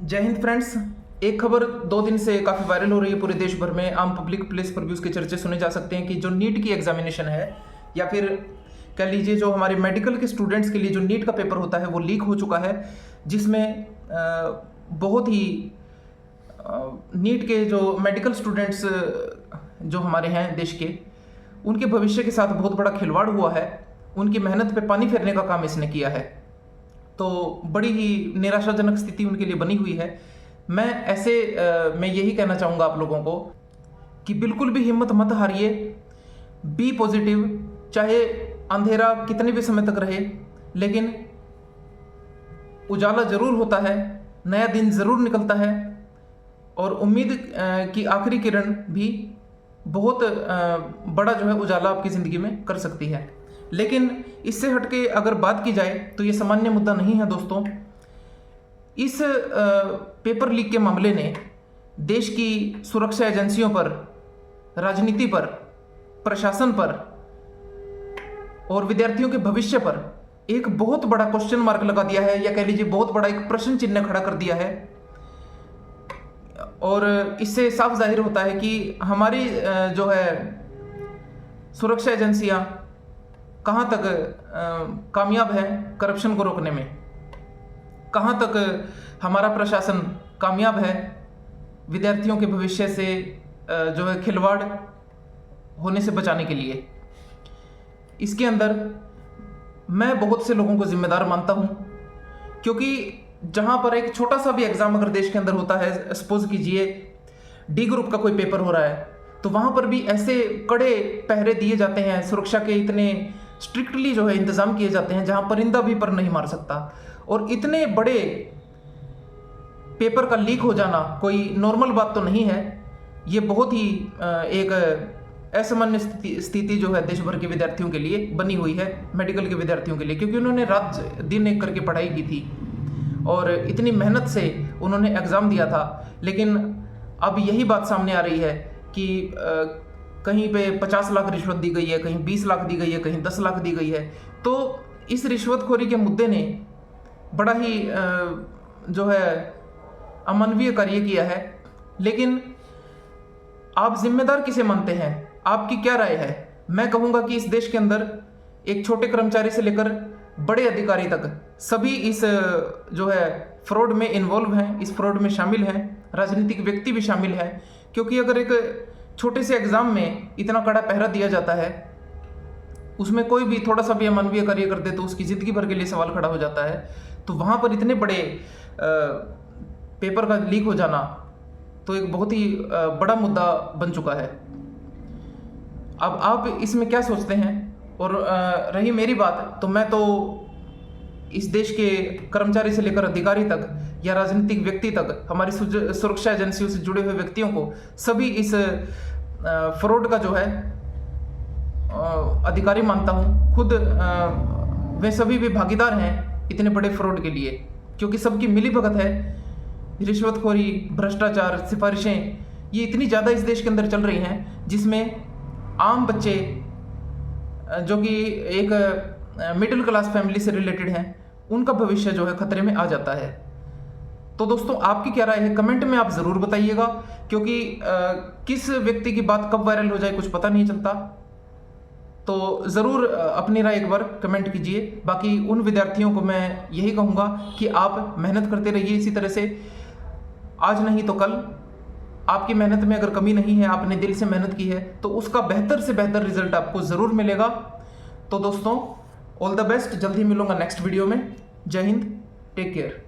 जय हिंद फ्रेंड्स। एक खबर 2 दिन से काफ़ी वायरल हो रही है पूरे देश भर में। आम पब्लिक प्लेस पर भी उसके चर्चे सुने जा सकते हैं कि जो नीट की एग्जामिनेशन है, या फिर कह लीजिए जो हमारे मेडिकल के स्टूडेंट्स के लिए जो नीट का पेपर होता है वो लीक हो चुका है, जिसमें बहुत ही नीट के जो मेडिकल स्टूडेंट्स जो हमारे हैं देश के, उनके भविष्य के साथ बहुत बड़ा खिलवाड़ हुआ है। उनकी मेहनत पे पानी फेरने का काम इसने किया है। तो बड़ी ही निराशाजनक स्थिति उनके लिए बनी हुई है। मैं ऐसे मैं यही कहना चाहूँगा आप लोगों को कि बिल्कुल भी हिम्मत मत हारिए, बी पॉजिटिव। चाहे अंधेरा कितने भी समय तक रहे, लेकिन उजाला ज़रूर होता है, नया दिन ज़रूर निकलता है, और उम्मीद की आखिरी किरण भी बहुत बड़ा जो है उजाला आपकी ज़िंदगी में कर सकती है। लेकिन इससे हटके अगर बात की जाए तो ये सामान्य मुद्दा नहीं है दोस्तों। इस पेपर लीक के मामले ने देश की सुरक्षा एजेंसियों पर, राजनीति पर, प्रशासन पर और विद्यार्थियों के भविष्य पर एक बहुत बड़ा क्वेश्चन मार्क लगा दिया है, या कह लीजिए बहुत बड़ा एक प्रश्न चिन्ह खड़ा कर दिया है। और इससे साफ जाहिर होता है कि हमारी जो है सुरक्षा एजेंसियां कहाँ तक कामयाब है करप्शन को रोकने में, कहाँ तक हमारा प्रशासन कामयाब है विद्यार्थियों के भविष्य से जो है खिलवाड़ होने से बचाने के लिए। इसके अंदर मैं बहुत से लोगों को जिम्मेदार मानता हूँ, क्योंकि जहाँ पर एक छोटा सा भी एग्ज़ाम अगर देश के अंदर होता है, सपोज कीजिए डी ग्रुप का कोई पेपर हो रहा है, तो वहाँ पर भी ऐसे कड़े पहरे दिए जाते हैं, सुरक्षा के इतने स्ट्रिक्टली जो है इंतज़ाम किए जाते हैं जहाँ परिंदा भी पर नहीं मार सकता। और इतने बड़े पेपर का लीक हो जाना कोई नॉर्मल बात तो नहीं है। ये बहुत ही एक असामान्य स्थिति जो है देश भर के विद्यार्थियों के लिए बनी हुई है, मेडिकल के विद्यार्थियों के लिए, क्योंकि उन्होंने रात दिन एक करके पढ़ाई की थी और इतनी मेहनत से उन्होंने एग्ज़ाम दिया था। लेकिन अब यही बात सामने आ रही है कि कहीं पे 50 लाख रिश्वत दी गई है, कहीं 20 लाख दी गई है, कहीं 10 लाख दी गई है। तो इस रिश्वतखोरी के मुद्दे ने बड़ा ही जो है अमानवीय कार्य किया है। लेकिन आप जिम्मेदार किसे मानते हैं? आपकी क्या राय है? मैं कहूँगा कि इस देश के अंदर एक छोटे कर्मचारी से लेकर बड़े अधिकारी तक सभी इस जो है फ्रॉड में इन्वॉल्व हैं, इस फ्रॉड में शामिल हैं। राजनीतिक व्यक्ति भी शामिल हैं, क्योंकि अगर एक छोटे से एग्ज़ाम में इतना कड़ा पहरा दिया जाता है, उसमें कोई भी थोड़ा सा भी अमानवीय कार्य कर दे तो उसकी ज़िंदगी भर के लिए सवाल खड़ा हो जाता है। तो वहाँ पर इतने बड़े पेपर का लीक हो जाना तो एक बहुत ही बड़ा मुद्दा बन चुका है। अब आप इसमें क्या सोचते हैं? और रही मेरी बात, तो मैं तो इस देश के कर्मचारी से लेकर अधिकारी तक या राजनीतिक व्यक्ति तक, हमारी सुरक्षा एजेंसियों से जुड़े हुए व्यक्तियों को, सभी इस फ्रॉड का जो है अधिकारी मानता हूँ। खुद वे सभी भी भागीदार हैं इतने बड़े फ्रॉड के लिए, क्योंकि सबकी मिलीभगत है। रिश्वतखोरी, भ्रष्टाचार, सिफारिशें ये इतनी ज़्यादा इस देश के अंदर चल रही हैं, जिसमें आम बच्चे जो कि एक मिडिल क्लास फैमिली से रिलेटेड हैं, उनका भविष्य जो है खतरे में आ जाता है। तो दोस्तों, आपकी क्या राय है? कमेंट में आप ज़रूर बताइएगा, क्योंकि किस व्यक्ति की बात कब वायरल हो जाए कुछ पता नहीं चलता। तो ज़रूर अपनी राय एक बार कमेंट कीजिए। बाकी उन विद्यार्थियों को मैं यही कहूँगा कि आप मेहनत करते रहिए इसी तरह से। आज नहीं तो कल आपकी मेहनत में अगर कमी नहीं है, आपने दिल से मेहनत की है, तो उसका बेहतर से बेहतर रिजल्ट आपको ज़रूर मिलेगा। तो दोस्तों, ऑल द बेस्ट। जल्द ही मिलूंगा नेक्स्ट वीडियो में। जय हिंद, टेक केयर।